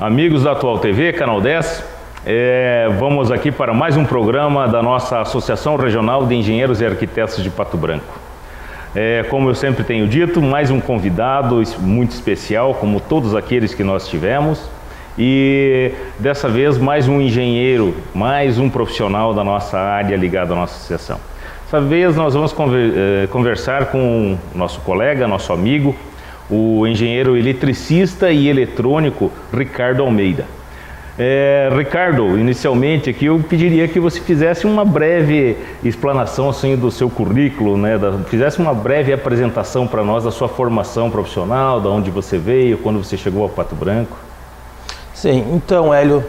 Amigos da Atual TV, Canal 10, vamos aqui para mais um programa da nossa Associação Regional de Engenheiros e Arquitetos de Pato Branco. Como eu sempre tenho dito, mais um convidado muito especial, como todos aqueles que nós tivemos, e dessa vez mais um engenheiro, mais um profissional da nossa área ligado à nossa associação. Dessa vez nós vamos conversar com o nosso colega, nosso amigo, o engenheiro eletricista e eletrônico Ricardo Almeida. Ricardo, inicialmente aqui eu pediria que você fizesse uma breve explanação assim, do seu currículo, né? Fizesse uma breve apresentação para nós da sua formação profissional, de onde você veio, quando você chegou a Pato Branco. Sim, então, Hélio,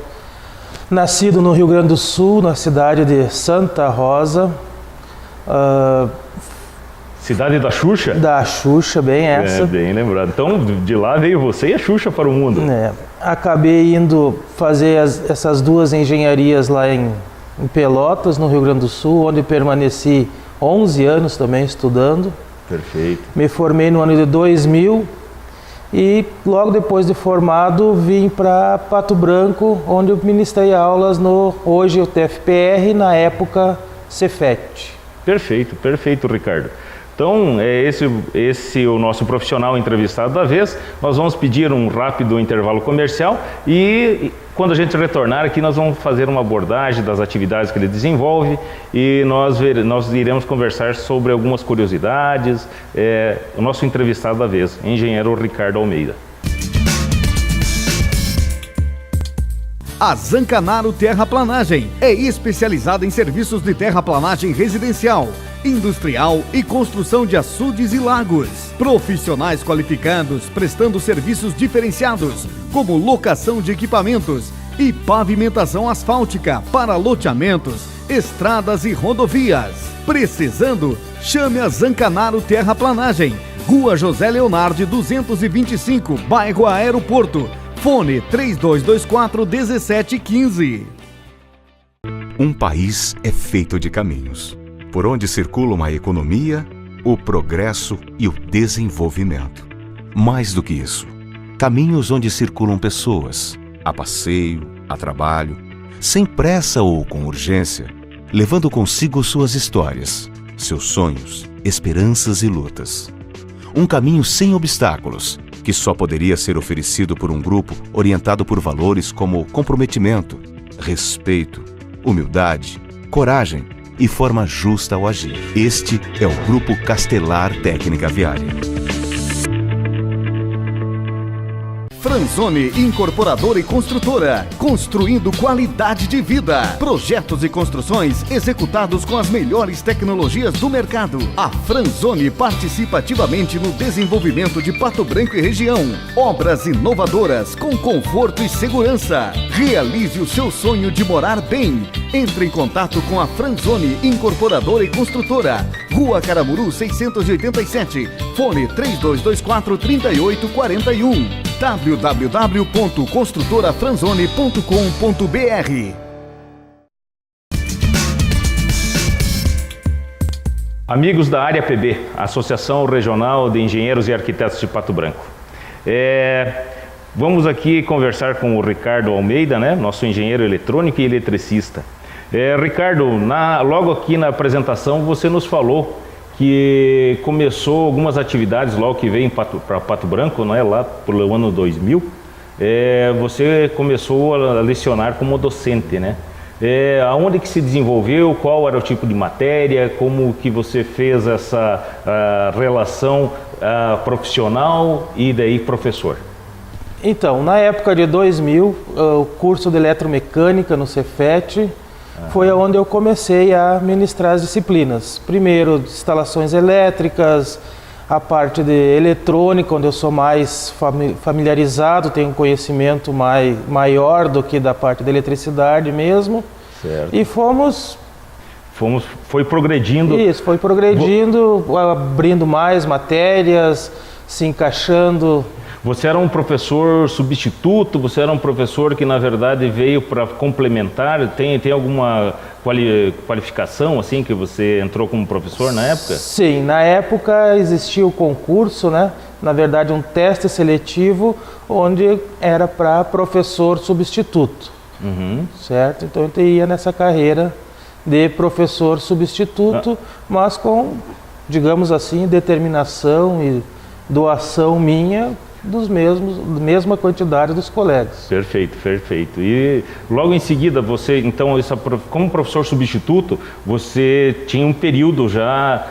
nascido no Rio Grande do Sul, na cidade de Santa Rosa. Cidade da Xuxa? Da Xuxa, bem essa. Bem lembrado. Então, de lá veio você e a Xuxa para o mundo. Acabei indo fazer essas duas engenharias lá em Pelotas, no Rio Grande do Sul, onde permaneci 11 anos também estudando. Perfeito. Me formei no ano de 2000 e logo depois de formado vim para Pato Branco, onde eu ministrei aulas no hoje o TFPR, na época Cefet. Perfeito, perfeito, Ricardo. Então, esse é o nosso profissional entrevistado da vez. Nós vamos pedir um rápido intervalo comercial e quando a gente retornar aqui nós vamos fazer uma abordagem das atividades que ele desenvolve e nós iremos conversar sobre algumas curiosidades. O nosso entrevistado da vez, engenheiro Ricardo Almeida. A Zancanaro Terraplanagem é especializada em serviços de terraplanagem residencial, industrial e construção de açudes e lagos. Profissionais qualificados prestando serviços diferenciados, como locação de equipamentos e pavimentação asfáltica para loteamentos, estradas e rodovias. Precisando? Chame a Zancanaro Terraplanagem, Rua José Leonardi 225, bairro Aeroporto. Fone 3224-1715. Um país é feito de caminhos, por onde circulam a economia, o progresso e o desenvolvimento. Mais do que isso, caminhos onde circulam pessoas, a passeio, a trabalho, sem pressa ou com urgência, levando consigo suas histórias, seus sonhos, esperanças e lutas. Um caminho sem obstáculos, que só poderia ser oferecido por um grupo orientado por valores como comprometimento, respeito, humildade, coragem e forma justa ao agir. Este é o Grupo Castelar Técnica Viária. Franzoni Incorporadora e Construtora, construindo qualidade de vida. Projetos e construções executados com as melhores tecnologias do mercado. A Franzoni participa ativamente no desenvolvimento de Pato Branco e região. Obras inovadoras com conforto e segurança. Realize o seu sonho de morar bem. Entre em contato com a Franzoni Incorporadora e Construtora. Rua Caramuru 687. Fone 3224-3841. www.construtorafranzoni.com.br. Amigos da área PB, Associação Regional de Engenheiros e Arquitetos de Pato Branco. Vamos aqui conversar com o Ricardo Almeida, né? Nosso engenheiro eletrônico e eletricista. Ricardo, logo aqui na apresentação você nos falou que começou algumas atividades logo que veio para Pato Branco, né, lá pelo ano 2000. Você começou a lecionar como docente, né? Aonde que se desenvolveu, qual era o tipo de matéria, como que você fez essa relação profissional e daí professor? Então, na época de 2000, o curso de eletromecânica no Cefet foi onde eu comecei a ministrar as disciplinas. Primeiro, instalações elétricas, a parte de eletrônica, onde eu sou mais familiarizado, tenho um conhecimento maior do que da parte de eletricidade mesmo. Certo. E foi progredindo. Isso, foi progredindo, abrindo mais matérias, se encaixando. Você era um professor substituto? Você era um professor que na verdade veio para complementar? Tem alguma qualificação assim que você entrou como professor na época? Sim, na época existia o concurso, né? na verdade, um teste seletivo onde era para professor substituto, certo? Então, a gente ia nessa carreira de professor substituto, mas com, digamos assim, determinação e doação minha mesma quantidade dos colegas. Perfeito, perfeito. E logo em seguida, você, então, como professor substituto, você tinha um período já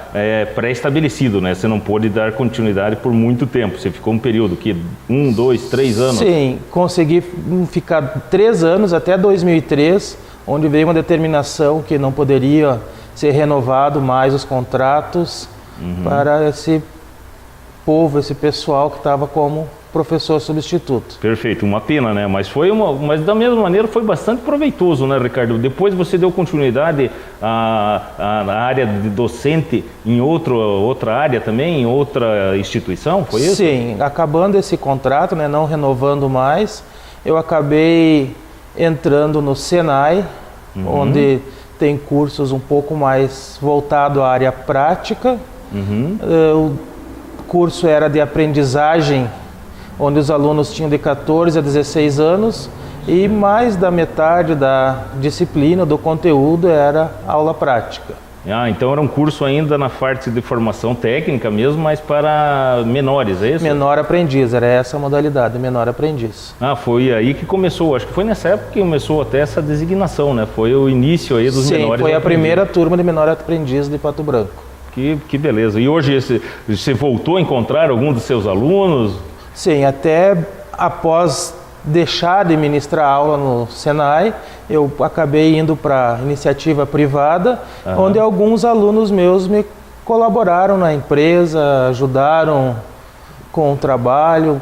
pré-estabelecido, né? Você não pôde dar continuidade por muito tempo. Você ficou um período que 1, 2, 3 anos? Sim, consegui ficar 3 anos, até 2003, onde veio uma determinação que não poderia ser renovado mais os contratos para esse povo, esse pessoal que estava como professor substituto. Perfeito, uma pena, né? Mas mas da mesma maneira foi bastante proveitoso, né, Ricardo? Depois você deu continuidade à área de docente em outra área também, em outra instituição, foi isso? Sim, acabando esse contrato, né, não renovando mais, eu acabei entrando no Senai, onde tem cursos um pouco mais voltado à área prática. O curso era de aprendizagem, onde os alunos tinham de 14 a 16 anos e mais da metade da disciplina, do conteúdo, era aula prática. Então era um curso ainda na parte de formação técnica mesmo, mas para menores, é isso? Menor aprendiz, era essa a modalidade, menor aprendiz. Foi aí que começou, acho que foi nessa época que começou até essa designação, né? Foi o início aí dos menores. Sim, foi a primeira turma de menor aprendiz de Pato Branco. Que beleza. E hoje você voltou a encontrar algum dos seus alunos? Sim, até após deixar de ministrar aula no Senai, eu acabei indo para iniciativa privada, onde alguns alunos meus me colaboraram na empresa, ajudaram com o trabalho,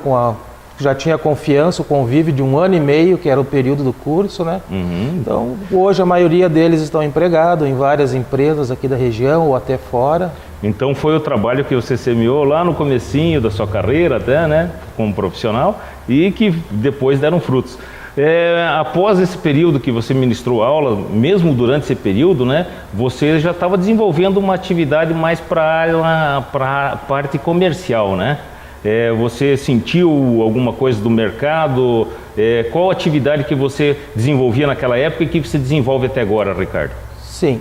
já tinha confiança, o convívio de 1 ano e meio, que era o período do curso, né? Então, hoje a maioria deles estão empregados em várias empresas aqui da região ou até fora. Então foi o trabalho que você semeou lá no comecinho da sua carreira até, né? Como profissional, e que depois deram frutos. Após esse período que você ministrou aula, mesmo durante esse período, né? Você já estava desenvolvendo uma atividade mais para a parte comercial, né? Você sentiu alguma coisa do mercado? Qual atividade que você desenvolvia naquela época e que você desenvolve até agora, Ricardo? Sim.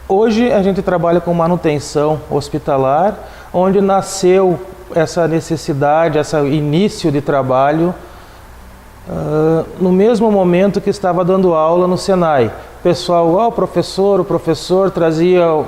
Hoje a gente trabalha com manutenção hospitalar, onde nasceu essa necessidade, esse início de trabalho no mesmo momento que estava dando aula no Senai. O pessoal, o professor trazia,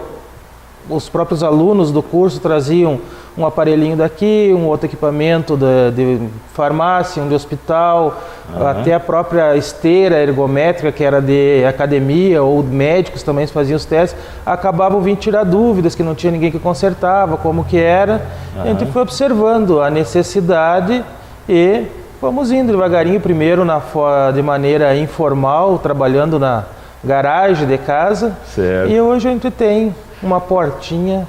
os próprios alunos do curso traziam um aparelhinho daqui, um outro equipamento de farmácia, um de hospital, até a própria esteira ergométrica, que era de academia, ou médicos também faziam os testes, acabavam vindo tirar dúvidas, que não tinha ninguém que consertava, como que era. A gente foi observando a necessidade e fomos indo devagarinho, primeiro de maneira informal, trabalhando na garagem de casa. Certo. E hoje a gente tem uma portinha.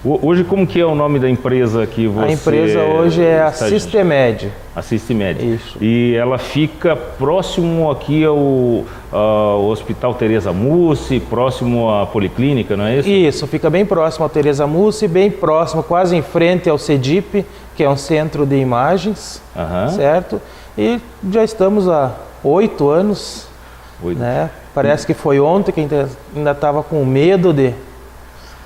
Hoje, como que é o nome da empresa que você... A empresa hoje é a Sistemed. A Sistemed. Isso. E ela fica próximo aqui ao Hospital Teresa Mussi, próximo à Policlínica, não é isso? Isso, fica bem próximo ao Teresa Mussi, bem próximo, quase em frente ao CEDIP, que é um centro de imagens, certo? E já estamos há 8 anos, né? Parece que foi ontem que ainda estava com medo de...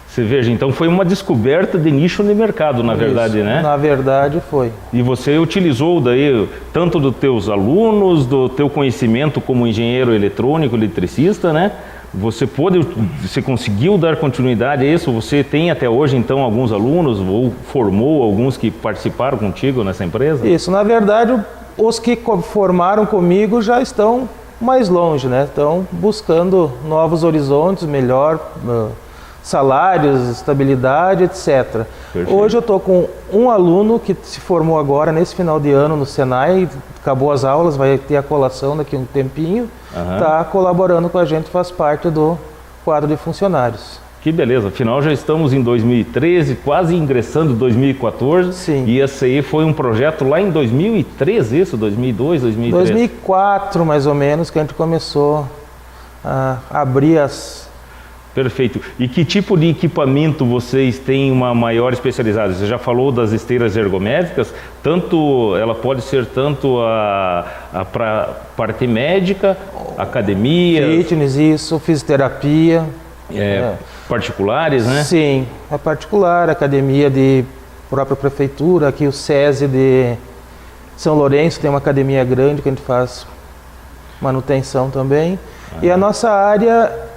Você veja, então foi uma descoberta de nicho de mercado, na verdade, né? Na verdade foi. E você utilizou daí, tanto dos teus alunos, do teu conhecimento como engenheiro eletrônico, eletricista, né? Você conseguiu dar continuidade a isso? Você tem até hoje, então, alguns alunos, ou formou alguns que participaram contigo nessa empresa? Isso, na verdade, os que formaram comigo já estão mais longe, né? Estão buscando novos horizontes, melhor... salários, estabilidade, etc. Perfeito. Hoje eu estou com um aluno que se formou agora, nesse final de ano, no Senai, acabou as aulas, vai ter a colação daqui a um tempinho, está colaborando com a gente, faz parte do quadro de funcionários. Que beleza, afinal já estamos em 2013, quase ingressando em 2014. Sim. E esse aí foi um projeto lá em 2013, isso? 2002, 2003? 2004, mais ou menos, que a gente começou a abrir Perfeito. E que tipo de equipamento vocês têm uma maior especializada? Você já falou das esteiras ergométricas, ela pode ser tanto para parte médica, academia... Fitness, isso, fisioterapia. Particulares, né? Sim, é particular, academia de própria prefeitura, aqui o SESI de São Lourenço tem uma academia grande que a gente faz manutenção também. E a nossa área...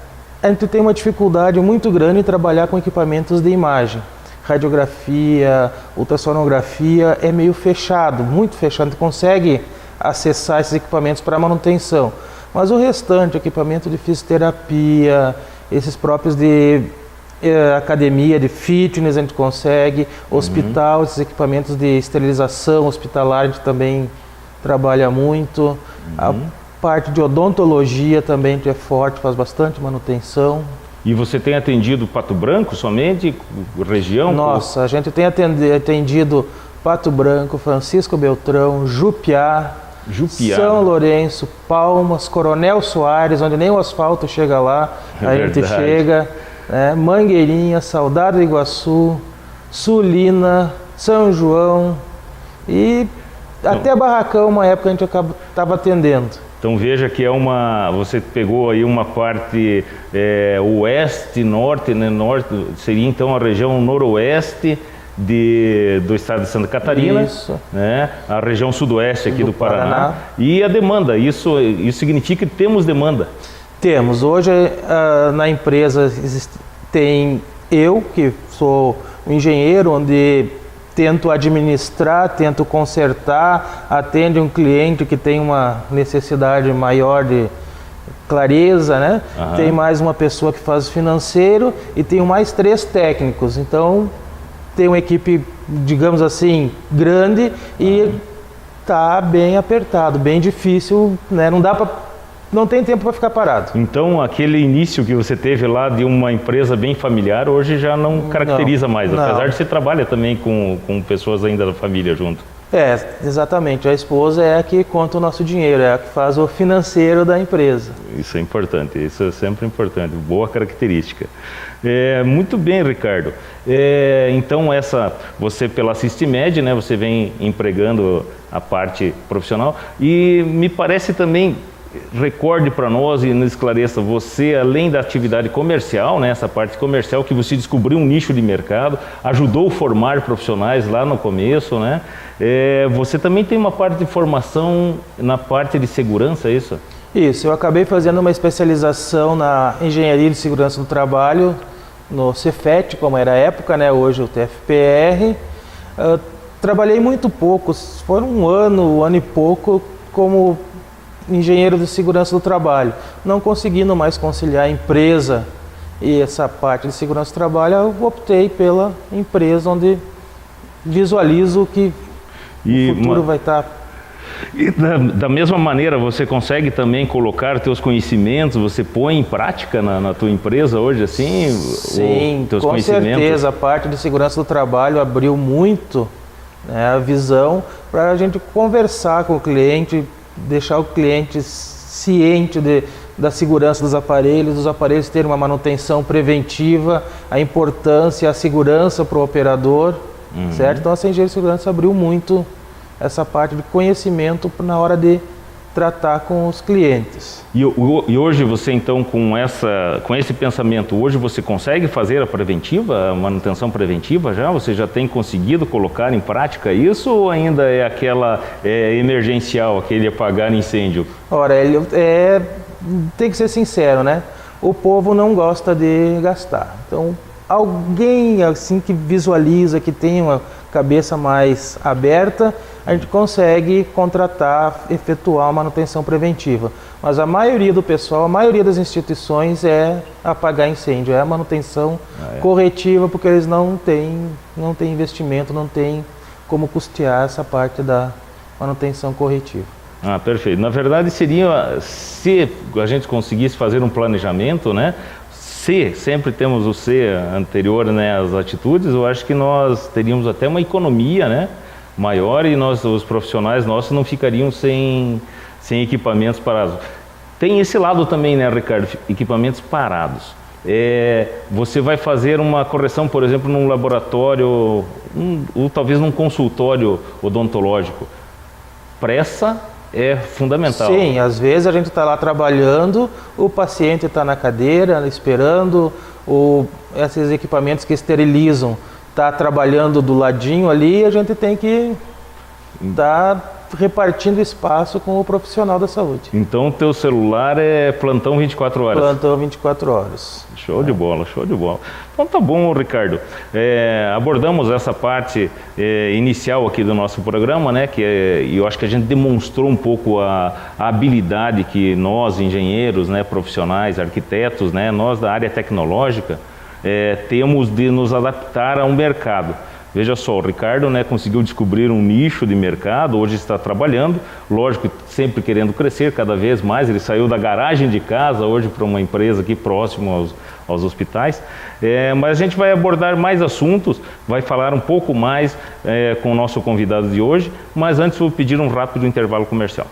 A gente tem uma dificuldade muito grande em trabalhar com equipamentos de imagem. Radiografia, ultrassonografia é meio fechado, muito fechado. A gente consegue acessar esses equipamentos para manutenção. Mas o restante, equipamento de fisioterapia, esses próprios de academia, de fitness, a gente consegue. Hospital, esses equipamentos de esterilização hospitalar, a gente também trabalha muito. A parte de odontologia também é forte, faz bastante manutenção. E você tem atendido Pato Branco somente, região? Nossa, a gente tem atendido Pato Branco, Francisco Beltrão, Jupiá, São Lourenço, Palmas, Coronel Soares, onde nem o asfalto chega lá, a gente chega, né? Mangueirinha, Saudade do Iguaçu, Sulina, São João e até Barracão, uma época a gente estava atendendo. Então veja que você pegou aí uma parte oeste, norte, né? Norte seria então a região noroeste do estado de Santa Catarina, isso, né? A região sudoeste aqui do Paraná. E a demanda, isso significa que temos demanda? Temos, hoje na empresa tem eu, que sou um engenheiro, onde tento administrar, tento consertar, atende um cliente que tem uma necessidade maior de clareza, né? Tem mais uma pessoa que faz financeiro e tenho mais 3 técnicos. Então, tem uma equipe, digamos assim, grande e tá bem apertado, bem difícil, né? Não tem tempo para ficar parado. Então, aquele início que você teve lá de uma empresa bem familiar, hoje já não caracteriza mais, apesar de você trabalha também com pessoas ainda da família junto. Exatamente. A esposa é a que conta o nosso dinheiro, é a que faz o financeiro da empresa. Isso é importante, isso é sempre importante, boa característica. Muito bem, Ricardo. Então, você pela Sistimed, né, você vem empregando a parte profissional e me parece também... Recorde para nós e nos esclareça, você além da atividade comercial, né, essa parte comercial que você descobriu um nicho de mercado, ajudou a formar profissionais lá no começo, né? Você também tem uma parte de formação na parte de segurança, é isso? Isso, eu acabei fazendo uma especialização na Engenharia de Segurança do Trabalho, no Cefet, como era a época, né, hoje o TFPR. Trabalhei muito pouco, foram um ano e pouco como engenheiro de segurança do trabalho, não conseguindo mais conciliar a empresa e essa parte de segurança do trabalho, eu optei pela empresa onde visualizo que o futuro vai estar. E da mesma maneira, você consegue também colocar teus conhecimentos, você põe em prática na tua empresa hoje, assim? Sim, teus com certeza, a parte de segurança do trabalho abriu muito, né, a visão para a gente conversar com o cliente, deixar o cliente ciente da segurança dos aparelhos terem uma manutenção preventiva, a importância, a segurança para o operador, certo? Então a engenharia de segurança abriu muito essa parte de conhecimento na hora de tratar com os clientes. E hoje você então com esse pensamento, hoje você consegue fazer a preventiva, a manutenção preventiva já? Você já tem conseguido colocar em prática isso ou ainda é aquela emergencial, aquele apagar incêndio? Ora, tem que ser sincero, né? O povo não gosta de gastar. Então, alguém assim que visualiza, que tem uma cabeça mais aberta, a gente consegue contratar, efetuar uma manutenção preventiva. Mas a maioria do pessoal, a maioria das instituições é apagar incêndio, é a manutenção corretiva, porque eles não têm investimento, não têm como custear essa parte da manutenção corretiva. Ah, perfeito. Na verdade, seria, se a gente conseguisse fazer um planejamento, né? Sempre temos o C anterior, né, às atitudes, eu acho que nós teríamos até uma economia, né, maior e os profissionais nossos não ficariam sem equipamentos parados. Tem esse lado também, né, Ricardo, equipamentos parados. você vai fazer uma correção, por exemplo, num laboratório, ou talvez num consultório odontológico. Pressa é fundamental. Sim, às vezes a gente está lá trabalhando, o paciente está na cadeira esperando, esses equipamentos que esterilizam está trabalhando do ladinho ali, a gente tem que estar repartindo espaço com o profissional da saúde. Então, teu celular é plantão 24 horas? Plantão 24 horas. Show de bola, show de bola. Então tá bom, Ricardo. Abordamos essa parte inicial aqui do nosso programa, né? E eu acho que a gente demonstrou um pouco a habilidade que nós, engenheiros, né, profissionais, arquitetos, né, nós da área tecnológica, temos de nos adaptar a um mercado. Veja só, o Ricardo, né, conseguiu descobrir um nicho de mercado, hoje está trabalhando, lógico, sempre querendo crescer cada vez mais. Ele saiu da garagem de casa hoje para uma empresa aqui próximo aos hospitais. Mas a gente vai abordar mais assuntos, vai falar um pouco mais com o nosso convidado de hoje, mas antes vou pedir um rápido intervalo comercial.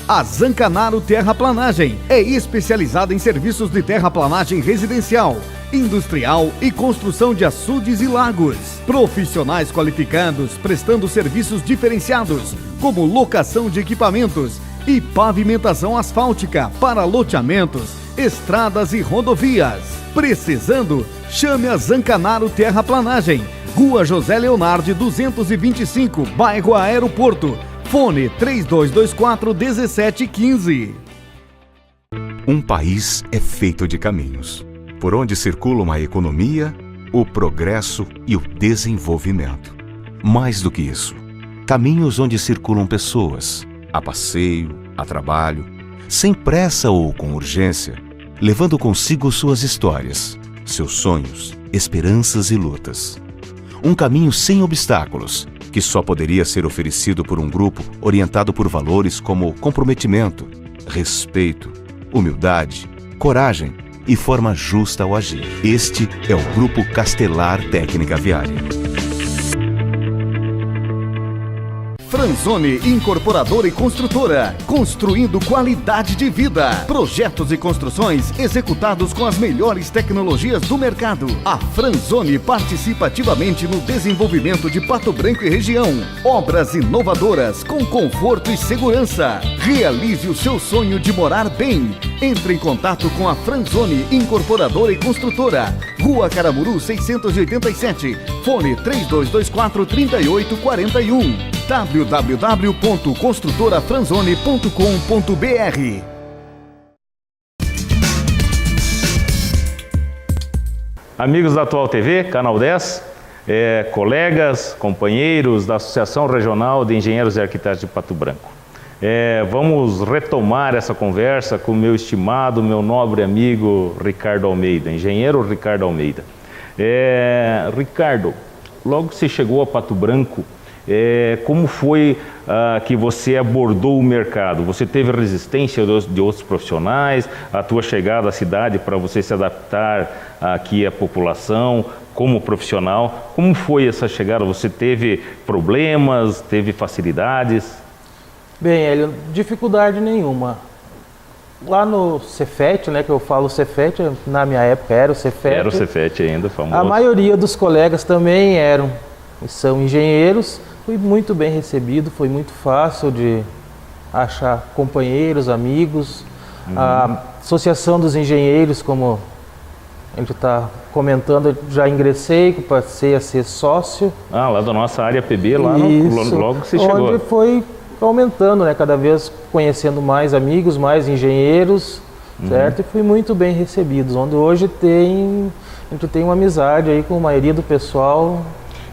A Zancanaro Terraplanagem é especializada em serviços de terraplanagem residencial, industrial e construção de açudes e lagos. Profissionais qualificados prestando serviços diferenciados, como locação de equipamentos e pavimentação asfáltica para loteamentos, estradas e rodovias. Precisando? Chame a Zancanaro Terraplanagem, Rua José Leonardi 225, bairro Aeroporto. Fone 3224-1715. Um país é feito de caminhos, por onde circula uma economia, o progresso e o desenvolvimento. Mais do que isso, caminhos onde circulam pessoas, a passeio, a trabalho, sem pressa ou com urgência, levando consigo suas histórias, seus sonhos, esperanças e lutas. Um caminho sem obstáculos, que só poderia ser oferecido por um grupo orientado por valores como comprometimento, respeito, humildade, coragem e forma justa ao agir. Este é o Grupo Castelar Técnica Viária. Franzoni Incorporadora e Construtora, construindo qualidade de vida. Projetos e construções executados com as melhores tecnologias do mercado. A Franzoni participa ativamente no desenvolvimento de Pato Branco e região. Obras inovadoras com conforto e segurança. Realize o seu sonho de morar bem. Entre em contato com a Franzoni Incorporadora e Construtora. Rua Caramuru 687. Fone 3224-3841. www.construtorafranzoni.com.br. Amigos da Atual TV, Canal 10, colegas, companheiros da Associação Regional de Engenheiros e Arquitetos de Pato Branco. Vamos retomar essa conversa com o meu estimado, meu nobre amigo Ricardo Almeida, engenheiro Ricardo Almeida. Ricardo, logo que você chegou a Pato Branco, como foi que você abordou o mercado? Você teve resistência de outros profissionais, a tua chegada à cidade para você se adaptar aqui à população como profissional? Como foi essa chegada? Você teve problemas, teve facilidades? Bem, Hélio, dificuldade nenhuma. Lá no Cefet, né, que eu falo Cefet, na minha época era o Cefet. Era o Cefet ainda, famoso. A maioria dos colegas também são engenheiros. Fui muito bem recebido, foi muito fácil de achar companheiros, amigos. A Associação dos Engenheiros, como a gente está comentando, eu já ingressei, passei a ser sócio. Lá da nossa área PB, lá logo que você chegou. Onde foi aumentando, né? Cada vez conhecendo mais amigos, mais engenheiros, certo? E fui muito bem recebido, onde hoje a gente tem uma amizade aí com a maioria do pessoal.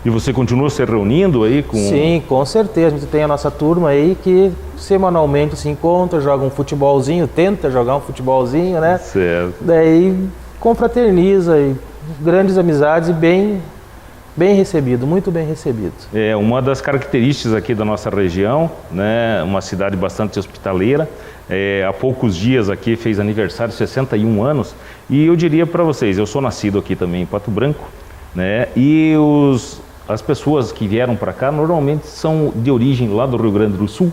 E você continua se reunindo aí com... Sim, com certeza. A gente tem a nossa turma aí que semanalmente se encontra, joga um futebolzinho, tenta jogar um futebolzinho, né? Certo. Daí confraterniza e grandes amizades e bem recebido, muito bem recebido. Uma das características aqui da nossa região, né? Uma cidade bastante hospitaleira. Há poucos dias aqui fez aniversário, 61 anos. E eu diria para vocês, eu sou nascido aqui também em Pato Branco, né? E as pessoas que vieram para cá normalmente são de origem lá do Rio Grande do Sul,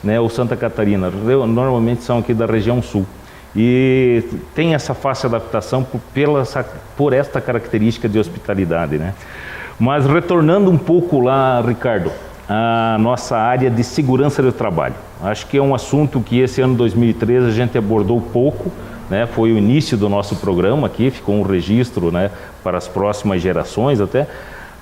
né, ou Santa Catarina, normalmente são aqui da região sul. E tem essa fácil adaptação por esta característica de hospitalidade, né? Mas retornando um pouco lá, Ricardo, a nossa área de segurança do trabalho. Acho que é um assunto que esse ano 2013 a gente abordou pouco, né? Foi o início do nosso programa aqui, ficou um registro, né, para as próximas gerações até,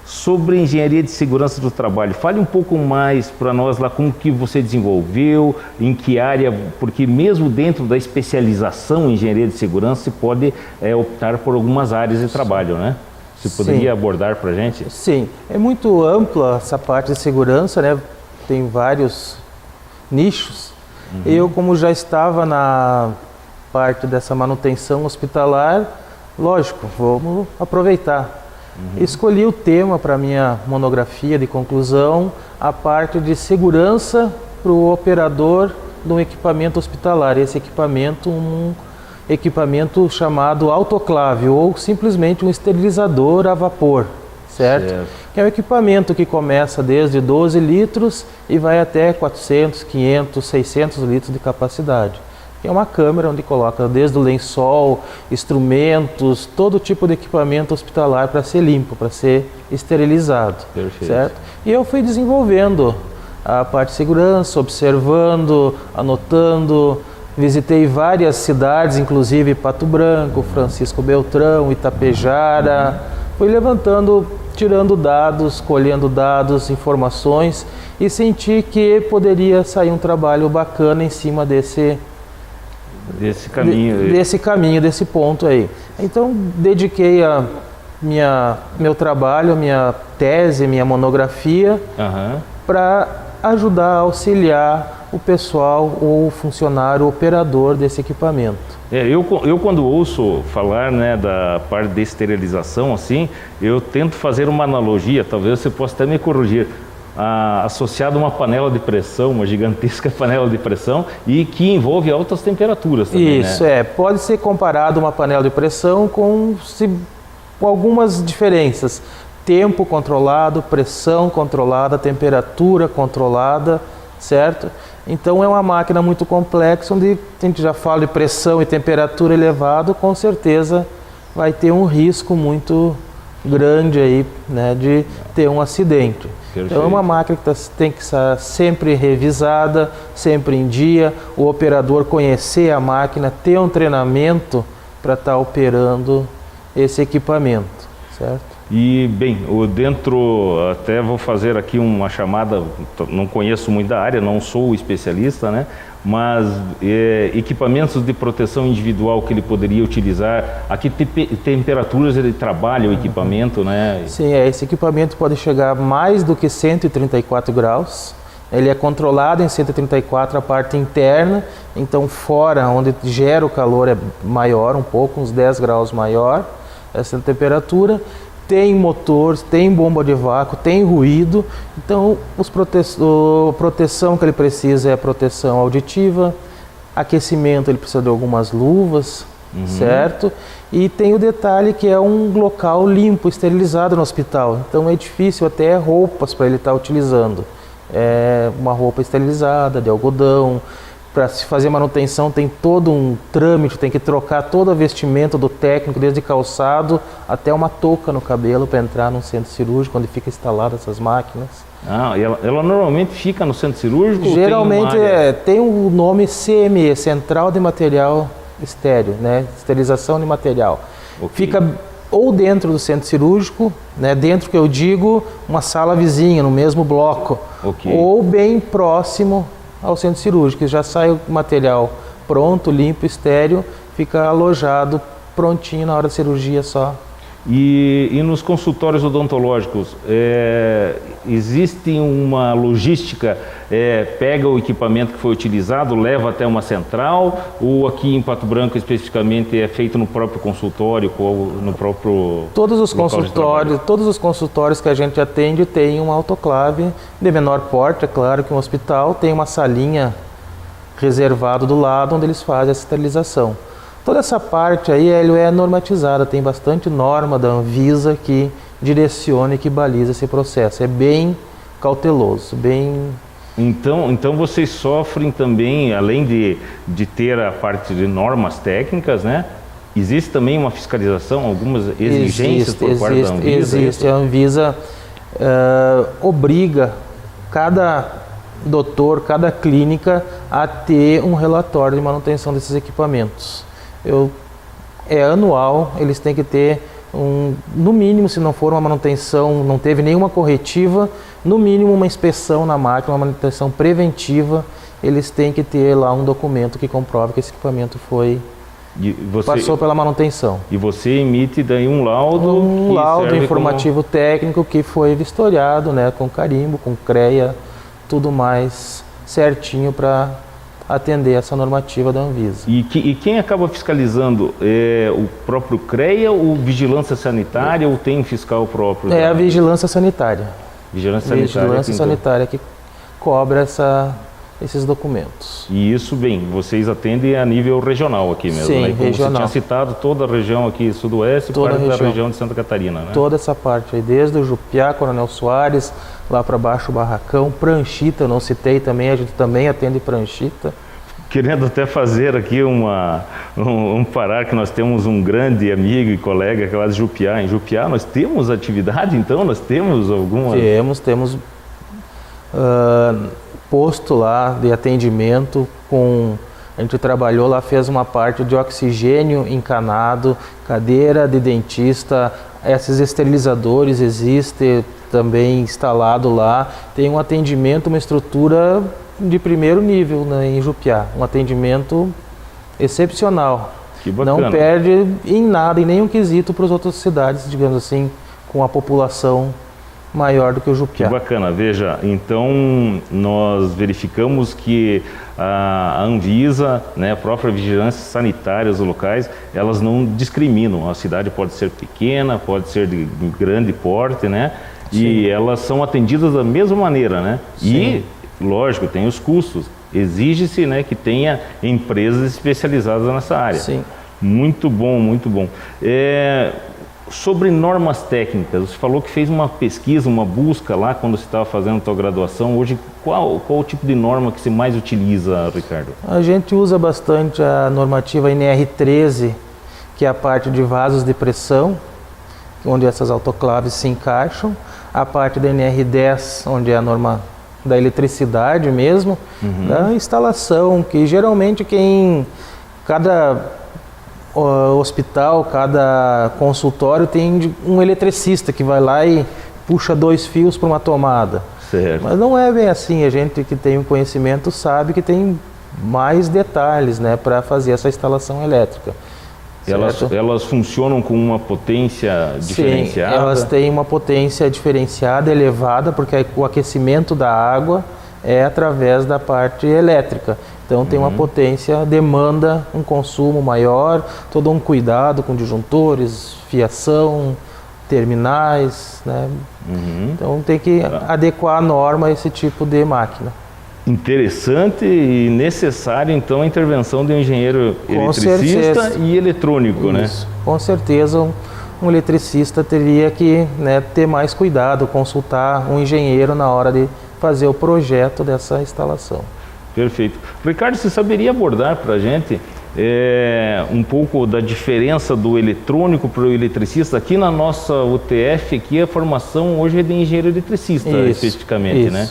sobre engenharia de segurança do trabalho. Fale um pouco mais para nós lá como que você desenvolveu, em que área, porque mesmo dentro da especialização em engenharia de segurança se pode optar por algumas áreas de trabalho, né? Você poderia abordar para a gente? Sim, é muito ampla essa parte de segurança, né? Tem vários nichos. Eu, como já estava na parte dessa manutenção hospitalar, lógico, vamos aproveitar. Escolhi o tema para minha monografia de conclusão, a parte de segurança para o operador de um equipamento hospitalar. Esse equipamento, um equipamento chamado autoclave ou simplesmente um esterilizador a vapor, certo? Que é um equipamento que começa desde 12 litros e vai até 400, 500, 600 litros de capacidade. É uma câmera onde coloca desde o lençol, instrumentos, todo tipo de equipamento hospitalar para ser limpo, para ser esterilizado. Perfeito. Certo? E eu fui desenvolvendo a parte de segurança, observando, anotando. Visitei várias cidades, inclusive Pato Branco, Francisco Beltrão, Itapejara. Fui levantando, tirando dados, colhendo dados, informações e senti que poderia sair um trabalho bacana em cima desse caminho, desse ponto aí. Então, dediquei meu trabalho, minha tese, minha monografia para ajudar a auxiliar o pessoal ou o funcionário, o operador desse equipamento. Eu quando ouço falar, né, da parte de esterilização, assim, eu tento fazer uma analogia, talvez você possa até me corrigir, associado a uma panela de pressão, uma gigantesca panela de pressão e que envolve altas temperaturas também, Isso, né? Pode ser comparado uma panela de pressão com algumas diferenças. Tempo controlado, pressão controlada, temperatura controlada, certo? Então é uma máquina muito complexa, onde a gente já fala de pressão e temperatura elevado, com certeza vai ter um risco muito grande aí, né, de ter um acidente. Perfeito. Então é uma máquina que tem que estar sempre revisada, sempre em dia, o operador conhecer a máquina, ter um treinamento para estar operando esse equipamento, certo? E, bem, até vou fazer aqui uma chamada, não conheço muito da área, não sou especialista, né? Mas equipamentos de proteção individual que ele poderia utilizar, a que temperaturas ele trabalha o equipamento, né? Sim, esse equipamento pode chegar mais do que 134 graus. Ele é controlado em 134 a parte interna, então fora, onde gera o calor, é maior um pouco, uns 10 graus maior, essa temperatura. Tem motor, tem bomba de vácuo, tem ruído, então a proteção que ele precisa é a proteção auditiva, aquecimento ele precisa de algumas luvas, certo? E tem o detalhe que é um local limpo, esterilizado no hospital, então é difícil até roupas para ele estar utilizando. É uma roupa esterilizada, de algodão. Para se fazer manutenção tem todo um trâmite, tem que trocar todo o vestimento do técnico, desde calçado até uma touca no cabelo para entrar num centro cirúrgico, onde fica instalada essas máquinas. Ela normalmente fica no centro cirúrgico? Geralmente tem o nome CME, Central de Material Estéreo, né? Esterilização de material. Okay. Fica ou dentro do centro cirúrgico, né? Dentro que eu digo, uma sala vizinha, no mesmo bloco, okay, ou bem próximo ao centro cirúrgico, já sai o material pronto, limpo, estéreo, fica alojado prontinho na hora da cirurgia só. E nos consultórios odontológicos, existe uma logística, pega o equipamento que foi utilizado, leva até uma central, ou aqui em Pato Branco especificamente é feito no próprio consultório, ou no próprio todos os consultórios que a gente atende tem uma autoclave de menor porte, é claro que um hospital tem uma salinha reservada do lado onde eles fazem a esterilização. Toda essa parte aí é normatizada, tem bastante norma da Anvisa que direciona e que baliza esse processo. É bem cauteloso, bem... Então vocês sofrem também, além de ter a parte de normas técnicas, né? Existe também uma fiscalização, algumas exigências por parte da Anvisa? Existe. A Anvisa obriga cada doutor, cada clínica a ter um relatório de manutenção desses equipamentos. É anual, eles têm que ter no mínimo, se não for uma manutenção, não teve nenhuma corretiva, no mínimo uma inspeção na máquina, uma manutenção preventiva, eles têm que ter lá um documento que comprove que esse equipamento passou pela manutenção. E você emite daí um laudo? Um laudo informativo técnico que foi vistoriado, né, com carimbo, com CREA, tudo mais certinho para atender essa normativa da Anvisa. E quem acaba fiscalizando? É o próprio CREA ou Vigilância Sanitária ou tem fiscal próprio? É a Vigilância Sanitária. Vigilância Sanitária que cobra esses documentos. E isso, bem, vocês atendem a nível regional aqui mesmo, sim, né? Como regional. você tinha citado, toda a região aqui, sudoeste, toda parte da região de Santa Catarina, né? Toda essa parte aí, desde o Jupiá, Coronel Soares, lá para baixo o Barracão, Pranchita, eu não citei também, a gente também atende Pranchita. Querendo até fazer aqui um parar que nós temos um grande amigo e colega que é lá de Jupiá. Em Jupiá nós temos atividade, então? Nós temos alguma? Temos posto lá de atendimento a gente trabalhou lá, fez uma parte de oxigênio encanado, cadeira de dentista, esses esterilizadores existem também instalado lá, tem um atendimento, uma estrutura de primeiro nível, né, em Jupiá, um atendimento excepcional. Que bacana. Não perde em nada, em nenhum quesito para as outras cidades, digamos assim, com a população maior do que o Jupiá. Que bacana, veja, então nós verificamos que a Anvisa, né, a própria Vigilância Sanitária, os locais, elas não discriminam, a cidade pode ser pequena, pode ser de grande porte, né, e elas são atendidas da mesma maneira, né, e lógico, tem os custos, exige-se, né, que tenha empresas especializadas nessa área. Sim. Muito bom, muito bom. Sobre normas técnicas, você falou que fez uma pesquisa, uma busca lá quando você estava fazendo a sua graduação. Hoje, qual o tipo de norma que você mais utiliza, Ricardo? A gente usa bastante a normativa NR13, que é a parte de vasos de pressão, onde essas autoclaves se encaixam. A parte da NR10, onde é a norma da eletricidade mesmo, da instalação, que geralmente cada hospital, cada consultório tem um eletricista que vai lá e puxa 2 fios para uma tomada. Certo. Mas não é bem assim, a gente que tem o conhecimento sabe que tem mais detalhes, né, para fazer essa instalação elétrica. Elas funcionam com uma potência diferenciada? Sim, elas têm uma potência diferenciada, elevada, porque o aquecimento da água é através da parte elétrica. Então tem uma potência, demanda um consumo maior, todo um cuidado com disjuntores, fiação, terminais, né? Então tem que adequar a norma a esse tipo de máquina. Interessante e necessário então a intervenção de um engenheiro eletricista e eletrônico, Isso. né? Com certeza um eletricista teria que, né, ter mais cuidado, consultar um engenheiro na hora de fazer o projeto dessa instalação. Perfeito. Ricardo, você saberia abordar para a gente um pouco da diferença do eletrônico para o eletricista? Aqui na nossa UTF, aqui a formação hoje é de engenheiro eletricista, especificamente, né?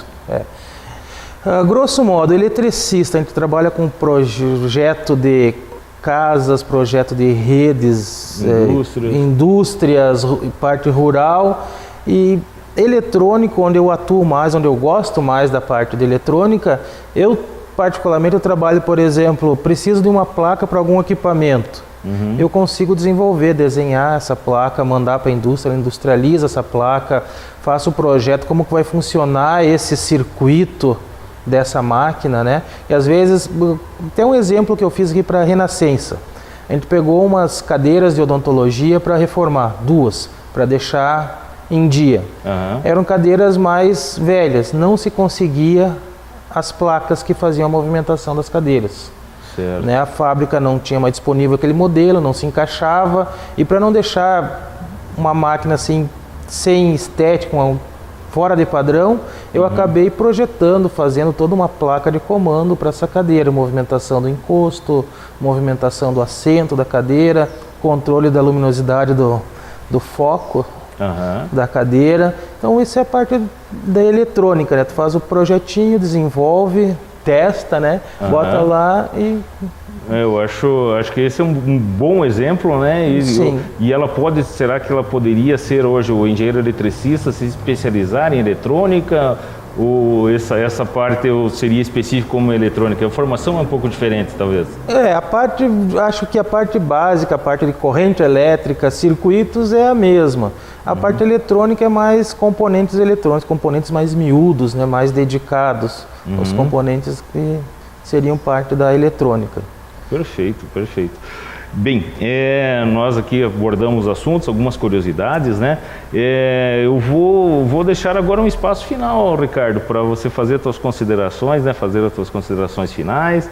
Grosso modo, eletricista, a gente trabalha com projeto de casas, projeto de redes, indústrias, parte rural, e eletrônico, onde eu atuo mais, onde eu gosto mais da parte de eletrônica, eu particularmente trabalho, por exemplo, preciso de uma placa para algum equipamento. Eu consigo desenvolver, desenhar essa placa, mandar para a indústria, ela industrializa essa placa, faço o projeto, como que vai funcionar esse circuito dessa máquina, né? E às vezes, tem um exemplo que eu fiz aqui para a Renascença. A gente pegou umas cadeiras de odontologia para reformar, 2, para deixar em dia. Eram cadeiras mais velhas, não se conseguia as placas que faziam a movimentação das cadeiras. Certo. Né? A fábrica não tinha mais disponível aquele modelo, não se encaixava, e para não deixar uma máquina assim sem estética, fora de padrão, eu acabei projetando, fazendo toda uma placa de comando para essa cadeira, movimentação do encosto, movimentação do assento da cadeira, controle da luminosidade do foco da cadeira. Então isso é a parte da eletrônica, né? Tu faz o projetinho, desenvolve, testa, né? Bota lá e... Eu acho que esse é um bom exemplo, né? E ela será que ela poderia ser hoje o engenheiro eletricista, se especializar em eletrônica? Ou essa parte seria específica como eletrônica? A formação é um pouco diferente, talvez? Acho que a parte básica, a parte de corrente elétrica, circuitos é a mesma. A parte eletrônica é mais componentes eletrônicos, componentes mais miúdos, né? Mais dedicados, os componentes que seriam parte da eletrônica. Perfeito, perfeito. Bem, nós aqui abordamos assuntos, algumas curiosidades, né? Eu vou deixar agora um espaço final, Ricardo, para você fazer as suas considerações, né? Fazer as suas considerações finais,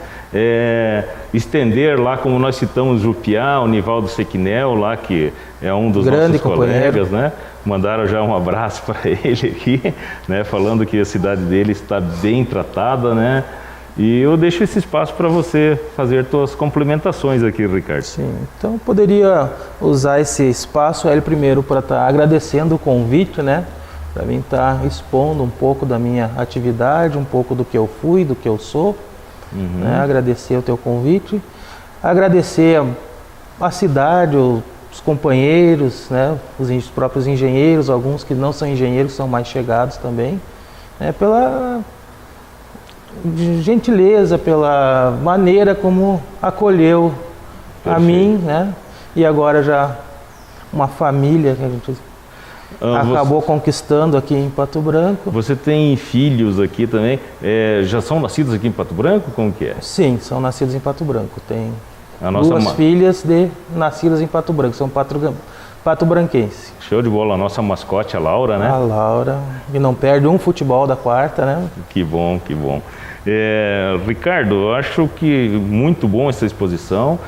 estender lá, como nós citamos, Jupiá, o Nivaldo Sequinel, lá que é um dos nossos colegas, né? Mandaram já um abraço para ele aqui, né? Falando que a cidade dele está bem tratada, né? E eu deixo esse espaço para você fazer suas complementações aqui, Ricardo. Sim, então eu poderia usar esse espaço primeiro para estar agradecendo o convite, né? Para mim estar expondo um pouco da minha atividade, um pouco do que eu fui, do que eu sou. Né? Agradecer o teu convite, agradecer a cidade, os companheiros, né? Os próprios engenheiros, alguns que não são engenheiros, são mais chegados também, né? Pela gentileza, pela maneira como acolheu a mim, né? E agora já uma família que a gente acabou conquistando aqui em Pato Branco. Você tem filhos aqui também, já são nascidos aqui em Pato Branco? Como que é? Sim, são nascidos em Pato Branco. Tem duas filhas nascidas em Pato Branco, são patobranquense. Show de bola, a nossa mascote, a Laura, né? A Laura, que não perde um futebol da quarta, né? Que bom, que bom. Ricardo, eu acho que muito bom essa exposição.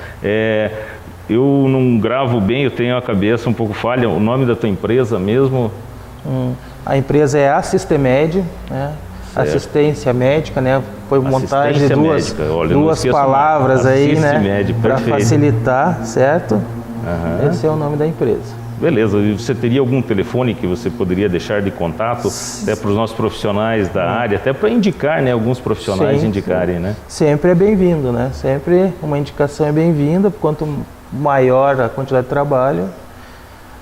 Eu não gravo bem, eu tenho a cabeça um pouco falha. O nome da tua empresa mesmo? A empresa é a Sistemed, né? Assistência médica, né? Foi montagem de duas palavras aí, né? Para facilitar, certo? Esse é o nome da empresa. Beleza, e você teria algum telefone que você poderia deixar de contato até para os nossos profissionais da área, até para indicar, né, alguns profissionais indicarem, né? Sempre é bem-vindo, né? Sempre uma indicação é bem-vinda, quanto maior a quantidade de trabalho,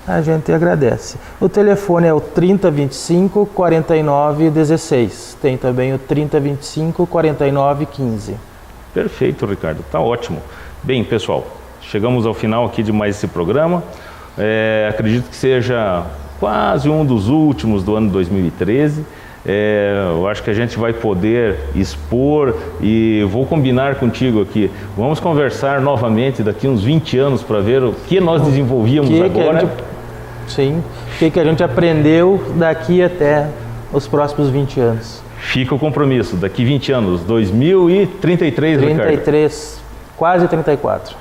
a gente agradece. O telefone é o 3025 4916, tem também o 3025 4915. Perfeito, Ricardo, tá ótimo. Bem, pessoal, chegamos ao final aqui de mais esse programa. Acredito que seja quase um dos últimos do ano 2013. Eu acho que a gente vai poder expor e vou combinar contigo aqui. Vamos conversar novamente daqui uns 20 anos para ver o que nós desenvolvíamos agora. O que a gente aprendeu daqui até os próximos 20 anos. Fica o compromisso, daqui 20 anos, 2033, Ricardo. 33, quase 34.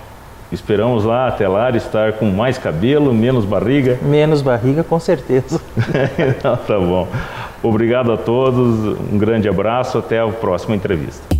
Esperamos lá, até lá, estar com mais cabelo, menos barriga. Menos barriga, com certeza. Tá bom. Obrigado a todos, um grande abraço, até a próxima entrevista.